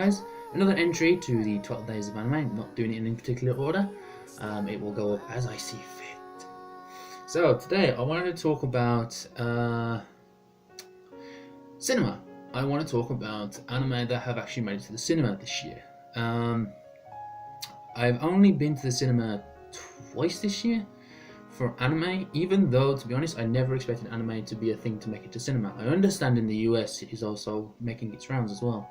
guys, another entry to the 12 Days of Anime. I'm not doing it in any particular order. It will go up as I see fit. So today I wanted to talk about cinema. I want to talk about anime that have actually made it to the cinema this year. I've only been to the cinema twice this year for anime, even though, to be honest, I never expected anime to be a thing to make it to cinema. I understand in the US it is also making its rounds as well,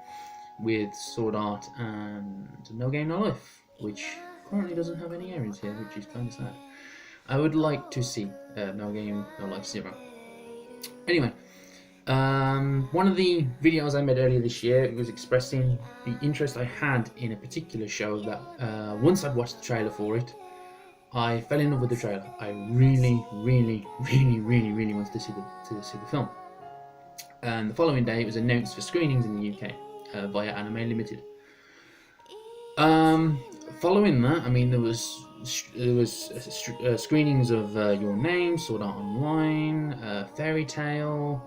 with Sword Art and No Game No Life, which currently doesn't have any areas here, which is kind of sad. I would like to see No Game No Life Zero. Anyway, one of the videos I made earlier this year was expressing the interest I had in a particular show that once I'd watched the trailer for it, I fell in love with the trailer. I really wanted to see the film. And the following day, it was announced for screenings in the UK via Anime Limited. Following that, I mean, there was screenings of Your Name, Sword Art Online, Fairy Tail.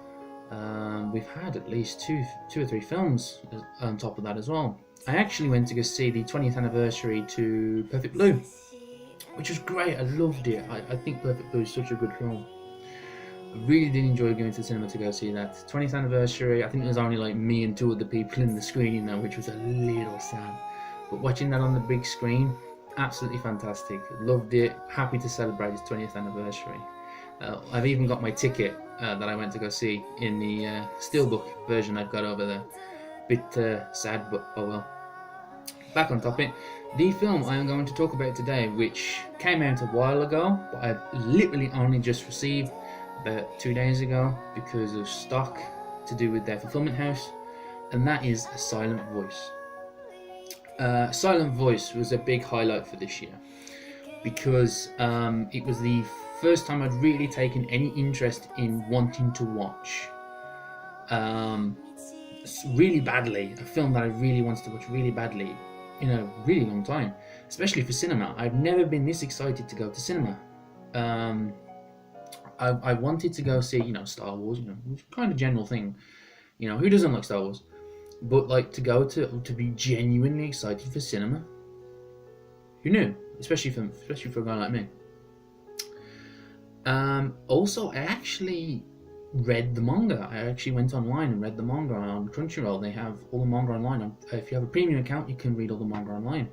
We've had at least two or three films on top of that as well. I actually went to go see the 20th anniversary to Perfect Blue, which was great. I loved it. I think Perfect Blue is such a good film. I really did enjoy going to the cinema to go see that. 20th anniversary, I think there was only like me and two other people in the screening now, which was a little sad. But watching that on the big screen, absolutely fantastic. Loved it. Happy to celebrate its 20th anniversary. I've even got my ticket that I went to go see in the steelbook version I've got over there. Bit sad, but oh well. Back on topic. The film I am going to talk about today, which came out a while ago, but I literally only just received about 2 days ago because of stock to do with their fulfillment house, and that is A Silent Voice. Silent Voice was a big highlight for this year because it was the first time I'd really taken any interest in wanting to watch really badly, a film that I really wanted to watch really badly in a really long time, especially for cinema. I've never been this excited to go to cinema. I wanted to go see, Star Wars, kind of general thing. Who doesn't like Star Wars? But like to go to be genuinely excited for cinema. Who knew? Especially for a guy like me. Also, I actually read the manga. I actually went online and read the manga on Crunchyroll. They have all the manga online. If you have a premium account, you can read all the manga online.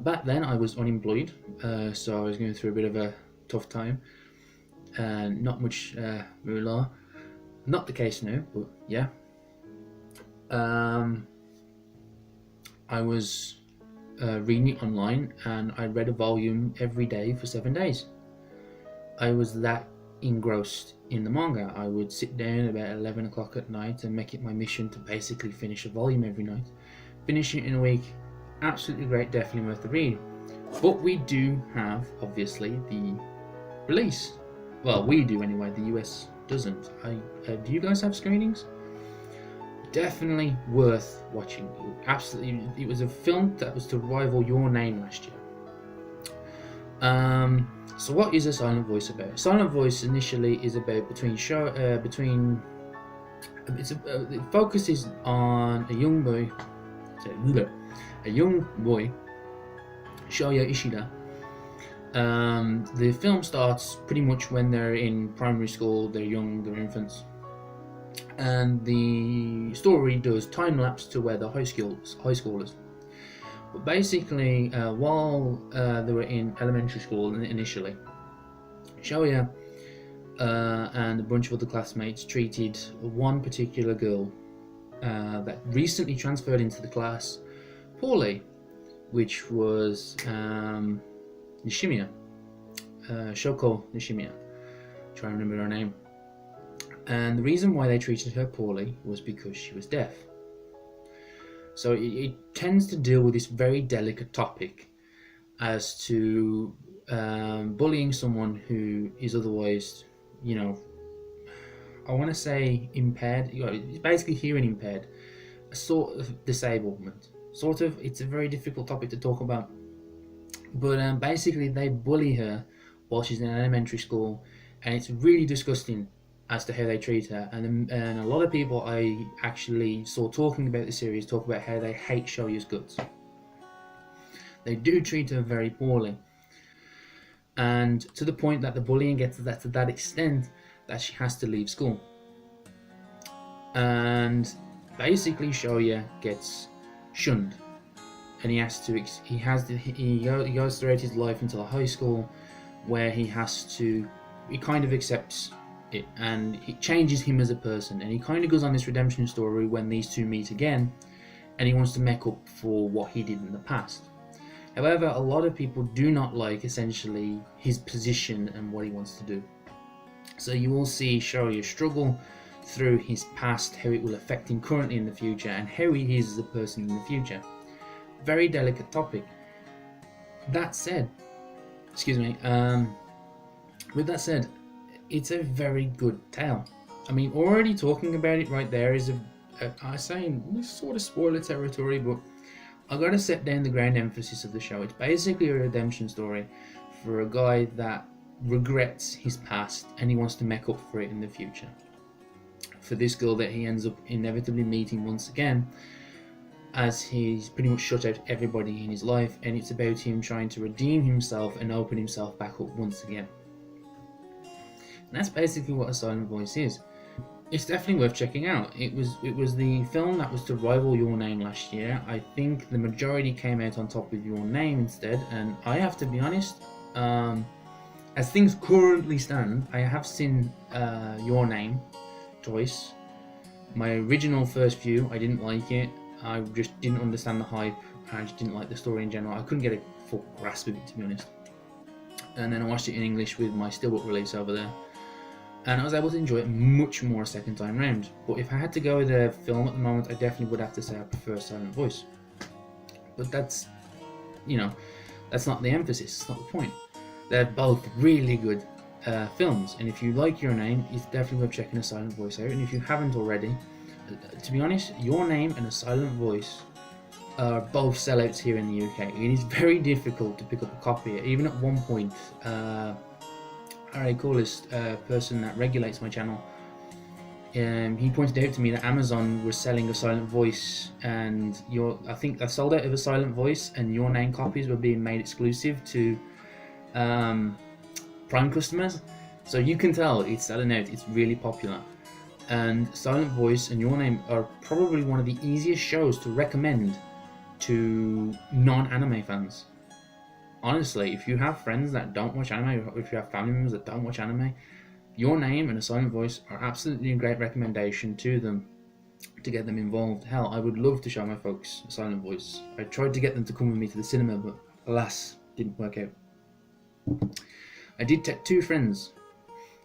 Back then, I was unemployed, so I was going through a bit of a tough time. Not much moolah. Not the case now, but yeah. I was reading it online, and I read a volume every day for 7 days. I was that engrossed in the manga. I would sit down about 11 o'clock at night and make it my mission to basically finish a volume every night. Finish it in a week. Absolutely great, definitely worth the read. But we do have, obviously, the release. Well, we do anyway, the US doesn't. Do you guys have screenings? Definitely worth watching. Absolutely, it was a film that was to rival Your Name last year. So what is A Silent Voice about? Silent Voice initially is about it focuses on a young boy, Shoya Ishida. The film starts pretty much when they're in primary school. They're young, they're infants, and the story does time lapse to where they're high schoolers. But basically, while they were in elementary school initially, Shoya and a bunch of other classmates treated one particular girl that recently transferred into the class poorly, which was Nishimiya, Shoko Nishimiya. Trying to remember her name. And the reason why they treated her poorly was because she was deaf. So it tends to deal with this very delicate topic as to bullying someone who is otherwise, I want to say impaired. It's basically hearing impaired, a sort of disablement. It's a very difficult topic to talk about. But basically they bully her while she's in elementary school, and it's really disgusting as to how they treat her, and a lot of people I actually saw talking about the series talk about how they hate Shoya's guts. They do treat her very poorly, and to the point that the bullying gets to that extent that she has to leave school. And basically Shoya gets shunned, and he goes throughout his life until high school where he kind of accepts it, and it changes him as a person, and he kind of goes on this redemption story when these two meet again, and he wants to make up for what he did in the past. However, a lot of people do not like essentially his position and what he wants to do. So you will see Shoya struggle through his past, how it will affect him currently in the future, and how he is as a person in the future. Very delicate topic. That said, with that said, it's a very good tale. I mean, already talking about it right there is I say sort of spoiler territory, but I gotta set down the ground emphasis of the show. It's basically a redemption story for a guy that regrets his past and he wants to make up for it in the future. For this girl that he ends up inevitably meeting once again, as he's pretty much shut out everybody in his life, and it's about him trying to redeem himself and open himself back up once again. And that's basically what A Silent Voice is. It's definitely worth checking out. It was the film that was to rival Your Name last year. I think the majority came out on top with Your Name instead, and I have to be honest, as things currently stand, I have seen Your Name twice. My original first view, I didn't like it. I just didn't understand the hype. I just didn't like the story in general. I couldn't get a full grasp of it, to be honest. And then I watched it in English with my Steelbook release over there, and I was able to enjoy it much more a second time round. But if I had to go with a film at the moment, I definitely would have to say I prefer Silent Voice. But that's not the emphasis, it's not the point. They're both really good films, and if you like Your Name, it's definitely worth checking A Silent Voice out. And if you haven't already, to be honest, Your Name and A Silent Voice are both sellouts here in the UK. It is very difficult to pick up a copy. Even at one point, Harry Corliss, person that regulates my channel, he pointed out to me that Amazon was selling A Silent Voice, and I think I sold out of A Silent Voice, and Your Name copies were being made exclusive to Prime customers. So you can tell it's selling out. It's really popular. And Silent Voice and Your Name are probably one of the easiest shows to recommend to non-anime fans. Honestly, if you have friends that don't watch anime, or if you have family members that don't watch anime, Your Name and A Silent Voice are absolutely a great recommendation to them to get them involved. Hell, I would love to show my folks A Silent Voice. I tried to get them to come with me to the cinema, but alas, didn't work out. I did take 2 friends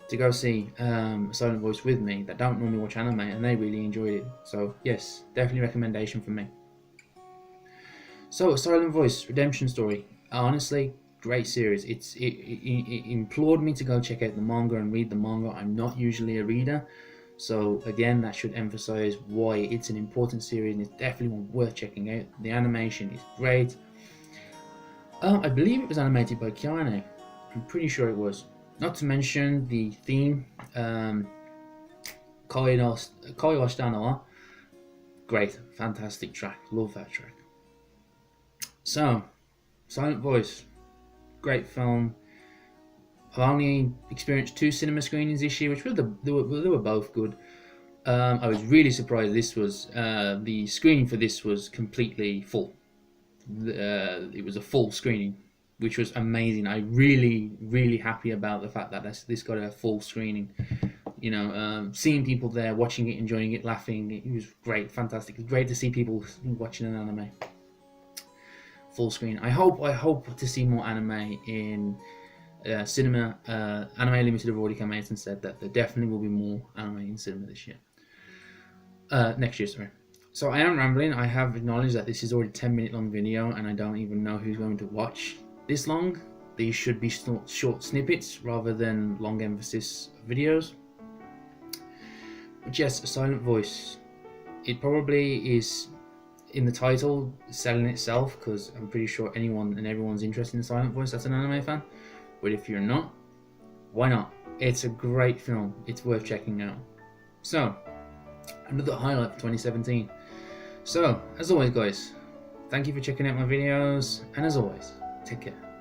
to go see A Silent Voice with me that don't normally watch anime, and they really enjoyed it. So yes, definitely recommendation from me. So A Silent Voice, redemption story. Honestly, great series. It implored me to go check out the manga and read the manga. I'm not usually a reader, so again, that should emphasize why it's an important series, and it's definitely one worth checking out. The animation is great. I believe it was animated by Keanu. I'm pretty sure it was. Not to mention the theme, Koyo great, fantastic track. Love that track. So, Silent Voice, great film. I've only experienced 2 cinema screenings this year, which they were both good. I was really surprised this was the screening for this was completely full. It was a full screening, which was amazing. I really happy about the fact that this got a full screening. Seeing people there, watching it, enjoying it, laughing, it was great, fantastic. It's great to see people watching an anime full screen. I hope to see more anime in cinema. Anime Limited have already come out and said that there definitely will be more anime in cinema this year. Next year, sorry. So I am rambling. I have acknowledged that this is already a 10-minute long video, and I don't even know who's going to watch this long. These should be short snippets rather than long emphasis videos. But yes, A Silent Voice. It probably is in the title selling itself, because I'm pretty sure anyone and everyone's interested in Silent Voice that's an anime fan. But if you're not, why not? It's a great film. It's worth checking out. So, another highlight for 2017. So, as always, guys, thank you for checking out my videos, and as always, take care.